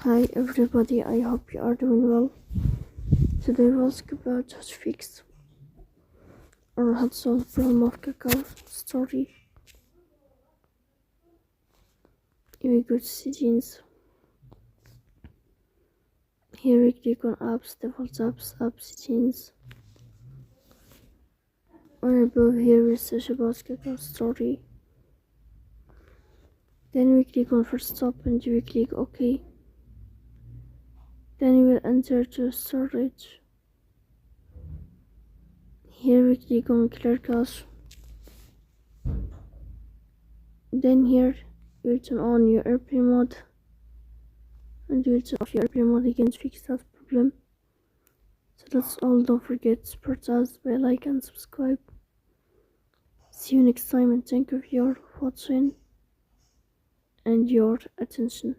Hi everybody, I hope you are doing well. Today we'll talk about how to fix or how to solve the problem of KakaoStory. We go to settings. Here we click on apps, default apps, app settings. Or above here we search about KakaoStory. Then we click on first stop and we click OK. Then we will enter to storage. Here we click on clear cache. Then here you turn on your airplane mode and you turn off your airplane mode again to fix that problem. So that's all. Don't forget to support us by like and subscribe. See you next time and thank you for your watching and your attention.